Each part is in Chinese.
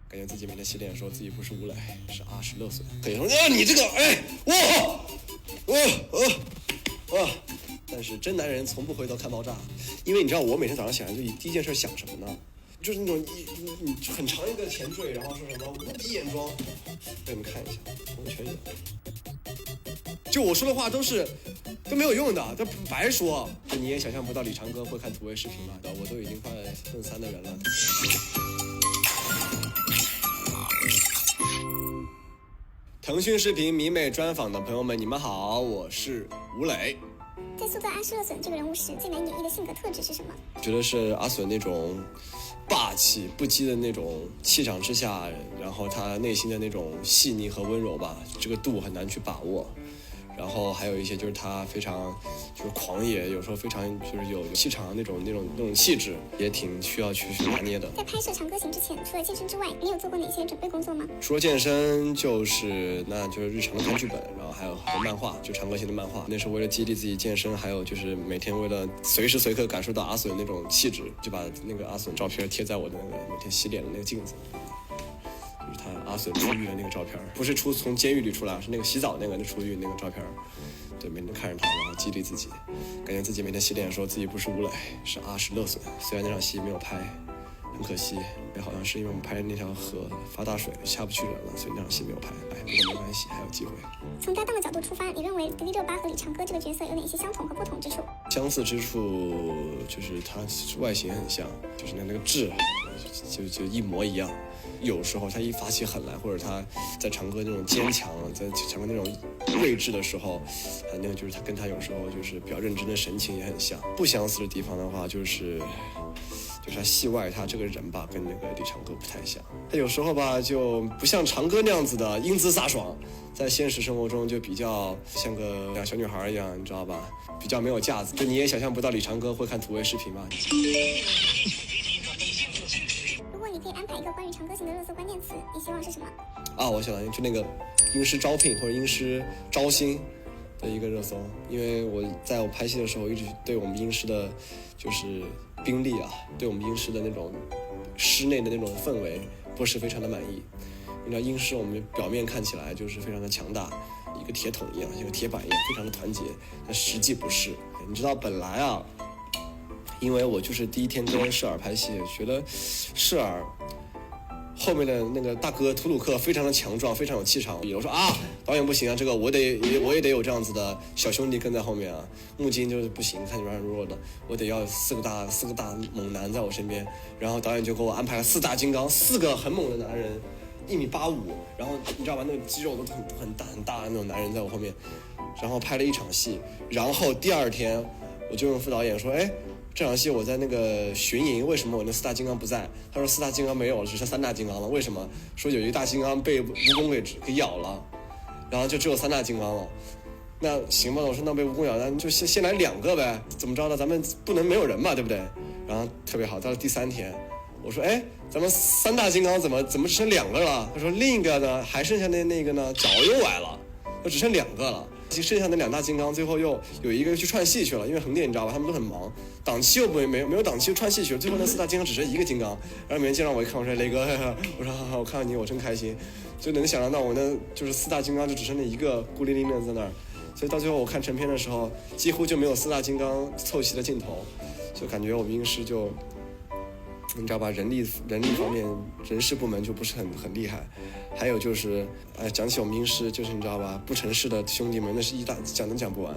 感觉自己每天洗脸说自己不是吴磊，是阿什勒索。可以说你这个但是真男人从不回头看爆炸，因为你知道我每天早上起来就第一件事想什么呢？就是那种很长一个前缀，然后说什么无敌眼妆，给你们看一下，我全有。就我说的话都没有用的，都白说。你也想象不到李长哥会看土味视频吧？我都已经快奔3的人了。腾讯视频迷妹专访的朋友们，你们好，我是吴磊。在塑造阿什勒索这个人物时，最难演绎的性格特质是什么？我觉得是阿索那种霸气不羁的那种气场之下，然后他内心的那种细腻和温柔吧，这个度很难去把握。然后还有一些就是他非常就是狂野，有时候非常就是有气场那种气质，也挺需要去拿捏的。在拍摄《长歌行》之前，除了健身之外，你有做过哪些准备工作吗？除了健身，就是日常的看剧本，然后还有很多漫画，就《长歌行》的漫画，那是为了激励自己健身，还有就是每天为了随时随刻感受到阿笋那种气质，就把那个阿笋照片贴在我的那个每天洗脸的那个镜子。就是他阿笋出狱的那个照片，不是从监狱里出来，是那个洗澡那出狱那个照片。对，每天看着他，然后激励自己，感觉自己每天洗脸说自己不是吴磊，是阿什勒索。虽然那场戏没有拍，很可惜，也好像是因为我们拍那条河发大水下不去人了，所以那场戏没有拍。不过没关系，还有机会。从搭档的角度出发，你认为迪丽热巴和李长歌这个角色有哪些相同和不同之处？相似之处就是他外形很像，就是那个痣就一模一样。有时候他一发起狠来，或者他在长歌那种坚强，在长歌那种睿智的时候，那个就是他跟他有时候就是比较认真的神情也很像。不相似的地方的话，就是他戏外他这个人吧，跟那个李长歌不太像。他有时候吧就不像长歌那样子的英姿飒爽，在现实生活中就比较像个小女孩一样，你知道吧？比较没有架子。就你也想象不到李长歌会看土味视频吧？你可以安排一个关于长歌行的热搜关键词，你希望是什么？我想就那个英师招聘或者英师招新的一个热搜，因为在我拍戏的时候一直对我们英师的就是兵力对我们英师的那种师内的那种氛围不是非常的满意。你知道英师我们表面看起来就是非常的强大，一个铁桶一样，一个铁板一样，非常的团结，但实际不是。你知道本来因为我就是第一天跟舍尔拍戏，觉得舍尔后面的那个大哥图鲁克非常的强壮，非常有气场。我说导演不行这个我也得有这样子的小兄弟跟在后面木金就是不行，看着软软弱弱的，我得要四个大猛男在我身边。然后导演就给我安排了4大金刚，4个很猛的男人，1.85米，然后你知道吧，那个肌肉都很大的那种男人在我后面，然后拍了一场戏。然后第二天我就问副导演说，这场戏我在那个巡营，为什么我那4大金刚不在？他说4大金刚没有了，只剩3大金刚了。为什么？说有一个大金刚被蜈蚣给咬了，然后就只有3大金刚了。那行吧，我说那被蜈蚣咬，那就先来2个呗，怎么着呢？咱们不能没有人嘛，对不对？然后特别好，到了第3天，我说咱们3大金刚怎么只剩2个了？他说另一个呢，还剩下那个呢，脚又崴了，就只剩2个了。剩下的2大金刚最后又有一个去串戏去了，因为横店你知道吧，他们都很忙，档期又没有档期，又串戏去了。最后那4大金刚只剩1个金刚，然后没人见到我一看，我说雷哥，我说好，我看到你我真开心，就能想象到我那就是4大金刚就只剩那1个孤零零的在那儿，所以到最后我看成片的时候，几乎就没有4大金刚凑齐的镜头，就感觉我们英师就。你知道吧，人力方面，人事部门就不是很厉害。还有就是，讲起我们英师，就是你知道吧，不成事的兄弟们，那是讲不完。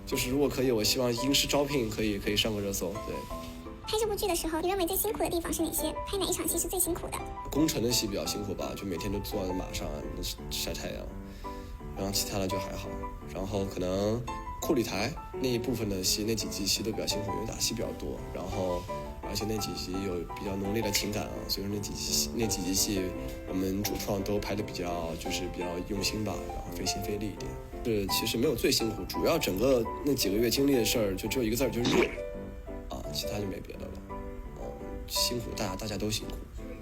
就是如果可以，我希望英师招聘可以上个热搜。对。拍这部剧的时候，你认为最辛苦的地方是哪些？拍哪一场戏是最辛苦的？工程的戏比较辛苦吧，就每天都坐在马上晒太阳，然后其他的就还好。然后可能库里台那一部分的戏，那几集戏都比较辛苦，因为打戏比较多，然后。而且那几集有比较浓烈的情感所以说那几集戏我们主创都拍的比较用心吧，然后费心费力一点。其实没有最辛苦，主要整个那几个月经历的事儿就只有一个字，就是热其他就没别的了。辛苦大家都辛苦。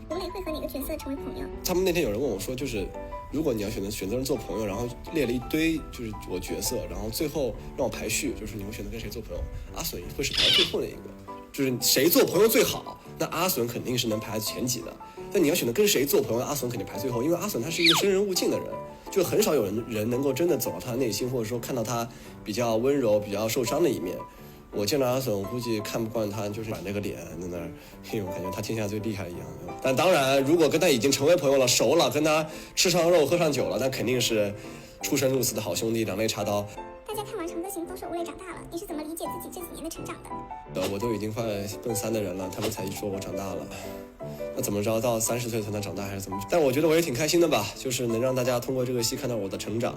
吴磊会和哪个角色成为朋友？他们那天有人问我说，就是如果你要选择人做朋友，然后列了一堆就是我角色，然后最后让我排序，就是你会选择跟谁做朋友？阿笋会是排最后的一个。就是谁做朋友最好，那阿笋肯定是能排前几的。但你要选择跟谁做朋友，阿笋肯定排最后，因为阿笋他是一个生人勿近的人，就很少有人能够真的走到他内心，或者说看到他比较温柔、比较受伤的一面。我见到阿笋，我估计看不惯他，就是板着个脸在那儿，因为我感觉他天下最厉害一样。但当然，如果跟他已经成为朋友了、熟了，跟他吃上肉、喝上酒了，那肯定是出生入死的好兄弟，两肋插刀。大家看完《长歌行》都说吴磊长大了，你是怎么理解自己这几年的成长的？我都已经快奔3的人了，他们才说我长大了。那怎么着到30岁才能长大还是怎么？但我觉得我也挺开心的吧，就是能让大家通过这个戏看到我的成长。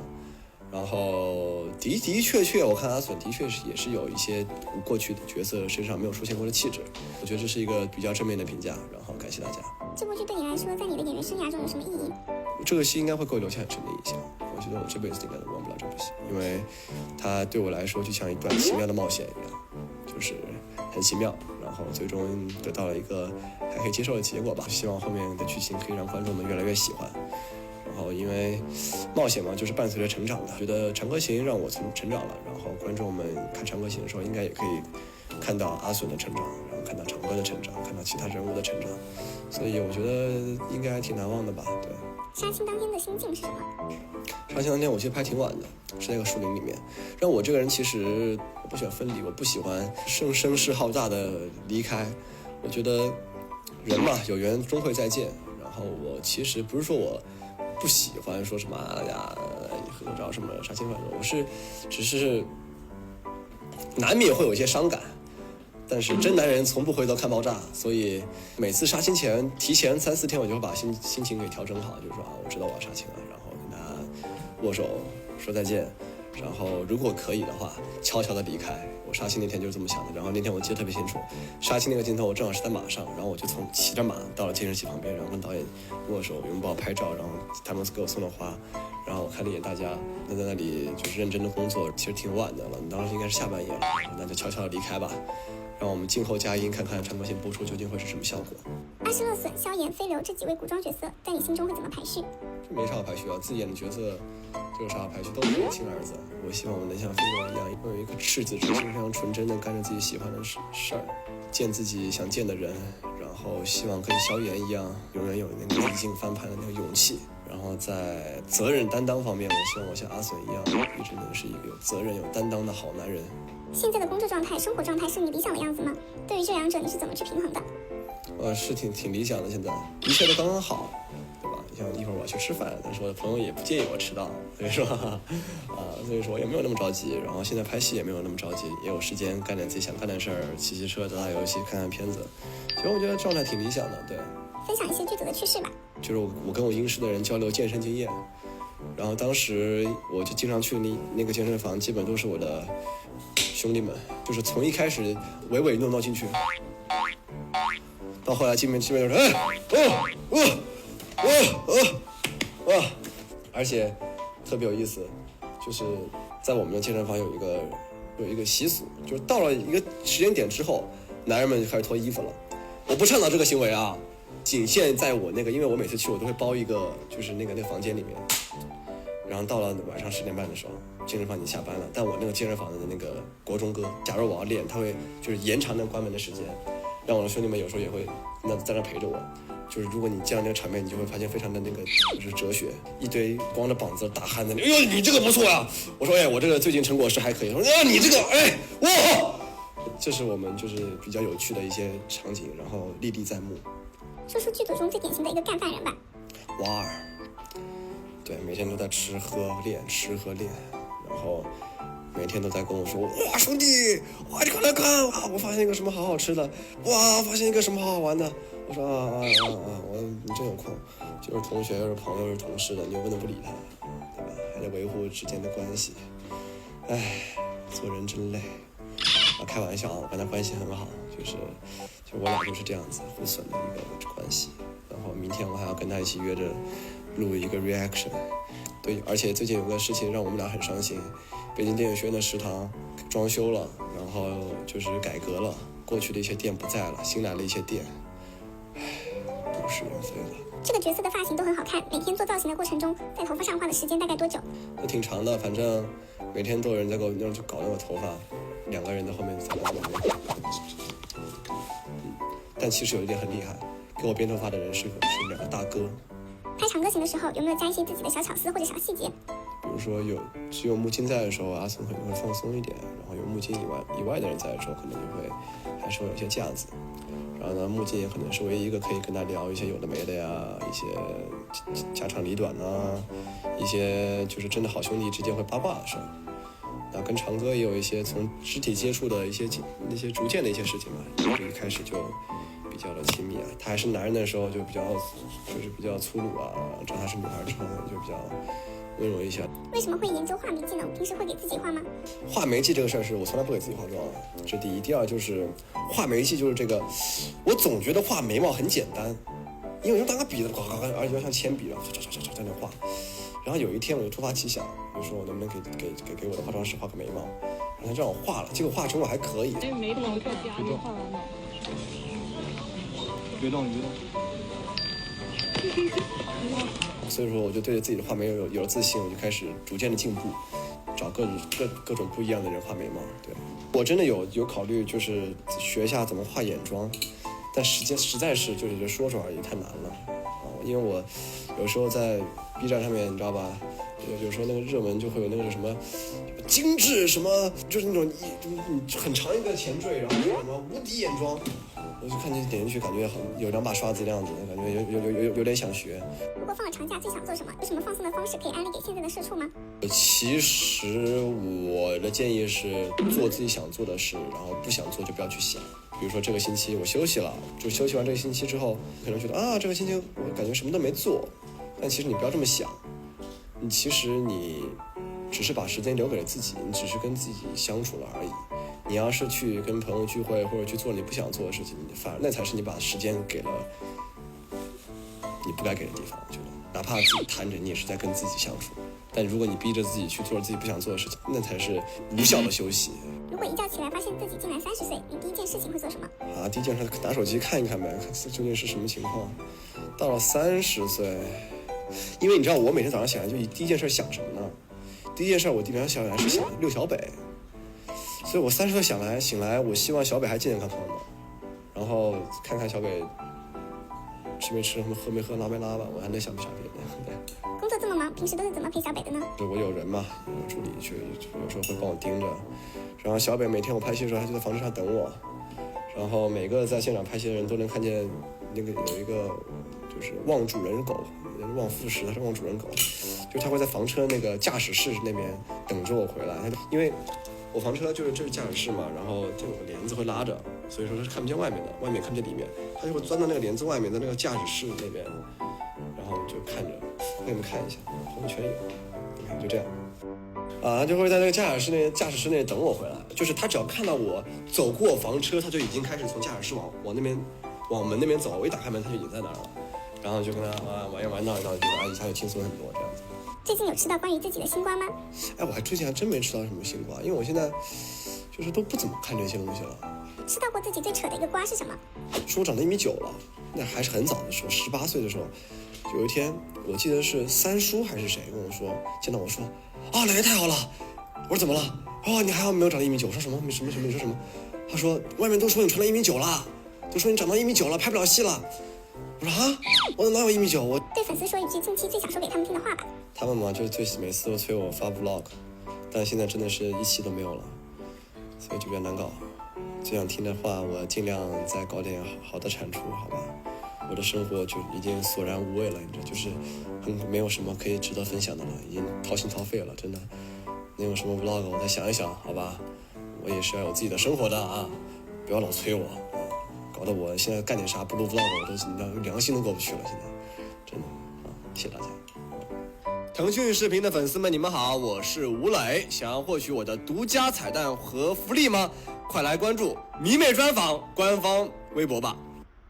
然后的确，我看阿笋的确也是有一些过去的角色身上没有出现过的气质，我觉得这是一个比较正面的评价。然后感谢大家。这部剧对你来说，在你的演员生涯中有什么意义？这个戏应该会给我留下很深的印象，我觉得我这辈子应该都忘不了这部戏，因为它对我来说就像一段奇妙的冒险一样，就是很奇妙，然后最终得到了一个还可以接受的结果吧。希望后面的剧情可以让观众们越来越喜欢。然后因为冒险嘛，就是伴随着成长的，觉得《长歌行》让我成长了，然后观众们看《长歌行》的时候，应该也可以看到阿笋的成长，然后看到长歌的成长，看到其他人物的成长，所以我觉得应该挺难忘的吧。对。杀青当天的心境是什么？杀青当天我其实拍挺晚的，是在一个树林里面。让我这个人其实我不喜欢分离，我不喜欢声势浩大的离开。我觉得人嘛，有缘终会再见。然后我其实不是说我不喜欢说什么呀，合照什么杀青饭，我只是难免会有一些伤感。但是真男人从不回头看爆炸，所以每次杀青前提前3、4天，我就会把心情给调整好，就是说我知道我要杀青了，然后跟他握手说再见，然后如果可以的话，悄悄的离开。我杀青那天就是这么想的，然后那天我记得特别清楚，杀青那个镜头我正好是在马上，然后我就骑着马到了监视器旁边，然后跟导演握手拥抱拍照，然后他们给我送了花，然后我看了一眼大家在那里就是认真的工作，其实挺晚的了，当时应该是下半夜了，那就悄悄的离开吧。让我们静候佳音，看看《长歌行》播出究竟会是什么效果。阿诗、乐笋、萧炎、飞流这几位古装角色，在你心中会怎么排序？这没啥好排序啊，自己演的角色就有啥好排序，都是我亲儿子。我希望我能像飞流一样，拥有一颗赤子之心，非常纯真的干着自己喜欢的事儿，见自己想见的人，然后希望跟萧炎一样，永远有那个历尽翻盘的那个勇气。然后在责任担当方面，我希望我像阿笋一样，一直能是一个有责任、有担当的好男人。现在的工作状态、生活状态是你理想的样子吗？对于这两者，你是怎么去平衡的？是挺理想的，现在一切都刚刚好，对吧？像一会儿我要去吃饭，但是我的朋友也不介意我迟到，所以说我也没有那么着急。然后现在拍戏也没有那么着急，也有时间干点自己想干的事儿，骑车、打游戏、看片子。其实我觉得状态挺理想的，对。分享一些剧组的趣事吧。就是我跟我英师的人交流健身经验，然后当时我就经常去那个健身房，基本都是我的兄弟们，就是从一开始唯唯诺诺进去，到后来基本就是而且特别有意思，就是在我们的健身房有一个习俗，就是到了一个时间点之后，男人们就开始脱衣服了。我不倡导这个行为啊，仅限在我那个，因为我每次去我都会包一个，就是那个房间里面。然后到了晚上10点半的时候，健身房已经下班了，但我那个健身房的那个国中哥，假如我要练，他会就是延长那个关门的时间，让我的兄弟们有时候也会在那陪着我。就是如果你见到那个场面，你就会发现非常的那个就是哲学，一堆光着膀子大汉在那，哎呦你这个不错呀！我说哎，我这个最近成果是还可以。说哎你这个哎哇，这是我们就是比较有趣的一些场景，然后历历在目。说出剧组中最典型的一个干饭人吧。娃儿，对，每天都在吃喝练，然后每天都在跟我说，哇兄弟，哇你快来看啊，我发现一个什么好好吃的，哇发现一个什么好好玩的。我说你真有空，就是同学又是朋友又是同事的，你又不能不理他，对吧？还得维护之间的关系。唉，做人真累。开玩笑啊，我跟他关系很好，就我俩就是这样子互损的一个关系。然后明天我还要跟他一起约着录一个 reaction。对，而且最近有个事情让我们俩很伤心，北京电影学院的食堂装修了，然后就是改革了，过去的一些店不在了，新来了一些店，唉，物是人非了。这个角色的发型都很好看，每天做造型的过程中，在头发上花的时间大概多久？都挺长的，反正每天都有人在给我那去搞那个头发，2个人在后面在那但其实有一点很厉害，给给我编头发的人是2个大哥。拍长歌行的时候，有没有加一些自己的小巧思或者小细节？比如说只有木金在的时候，阿松可能会放松一点，然后有木金以外的人在的时候，可能就会还是会有一些架子。然后呢，木金也可能是唯一一个可以跟他聊一些有的没的呀，一些家长里短啊，一些就是真的好兄弟之间会八卦的事儿。那跟长歌也有一些从肢体接触的一些逐渐的一些事情吧，就是一开始就比较的亲密啊。他还是男人的时候就比较粗鲁啊，知道他是女孩之后呢就比较温柔一些。为什么会研究画眉技呢？平时会给自己画吗？画眉技这个事儿是我从来不给自己化妆，这第一。第二就是画眉技就是这个，我总觉得画眉毛很简单，因为我就拿个笔的，而且要像铅笔，然后在那画。然后有一天我就突发奇想，我就说我能不能给我的化妆师画个眉毛，然后他让我画了，结果画成我还可以。眉毛在家里画完了。别动。所以说我就对着自己的画眉有了自信，我就开始逐渐的进步，找各种不一样的人画眉毛。对，我真的有考虑就是学一下怎么画眼妆，但实在是就是说而已，太难了啊！因为我有时候在 B 站上面，你知道吧？有时候那个热门就会有那个什么精致什么，就是那种很长一个前缀，然后什么无敌眼妆，我就看见点进去，感觉有2把刷子的样子，感觉有点想学。如果放了长假最想做什么？有什么放松的方式可以安利给现在的社畜吗？其实我的建议是做自己想做的事，然后不想做就不要去想。比如说这个星期我休息了，就休息完这个星期之后，可能觉得啊这个星期我感觉什么都没做，但其实你不要这么想，其实你只是把时间留给了自己，你只是跟自己相处了而已。你要是去跟朋友聚会或者去做你不想做的事情，反而那才是你把时间给了你不该给的地方。我觉得哪怕自己瘫着，你也是在跟自己相处。但如果你逼着自己去做自己不想做的事情，那才是无效的休息。如果一觉起来发现自己竟然30岁，你第一件事情会做什么？第一件事拿手机看一看呗，看究竟是什么情况。到了30岁，因为你知道我每天早上醒来就第一件事想什么呢？第一件事我基本上想来是想遛小北，所以我30岁醒来，我希望小北还健健康康的，然后看看小北吃没吃，喝没喝，拉没拉吧，我还能想不想别的。对。工作这么忙，平时都是怎么陪小北的呢？我有人嘛，有助理去，有时候会帮我盯着。然后小北每天我拍戏的时候，他就在房车上等我。然后每个在现场拍戏的人都能看见那个有一个就是望主人狗，望副食，他是望主人狗，就是他会在房车那个驾驶室那边等着我回来。因为我房车这是驾驶室嘛，然后这有个帘子会拉着，所以说是看不见外面的，外面看不见里面，他就会钻到那个帘子外面的那个驾驶室那边，然后就看着，给你们看一下，后面全有，你看就这样。他就会在那个驾驶室那等我回来，就是他只要看到我走过房车，他就已经开始从驾驶室往门那边走，我一打开门他就已经在那儿了，然后就跟他玩闹一闹，就一下就轻松很多这样子。最近有吃到关于自己的星瓜吗？我最近还真没吃到什么星瓜，因为我现在就是都不怎么看这些东西了。吃到过自己最扯的一个瓜是什么？说我长到1.9米了，那还是很早的时候，18岁的时候，有一天我记得是三叔还是谁跟我说，见到我说奶奶太好了。我说怎么了？你还好没有长到1.9米。我说什么？你说什么？他说外面都说你传到1.9米了，都说你长到1.9米了，拍不了戏了。我说我哪有1.9米？我对粉丝说一句近期最想说给他们听的话吧。他们嘛，就是每次都催我发 vlog， 但现在真的是1期都没有了，所以就比较难搞。最想听的话，我尽量再搞点好的产出，好吧？我的生活就已经索然无味了，你知道，就是没有什么可以值得分享的了，已经掏心掏肺了，真的。能有什么 vlog 我再想一想，好吧？我也是要有自己的生活的啊，不要老催我啊，搞得我现在干点啥不录 vlog 我都良心都过不去了，现在真的啊，谢谢大家。腾讯视频的粉丝们，你们好，我是吴磊。想要获取我的独家彩蛋和福利吗？快来关注迷妹专访官方微博吧。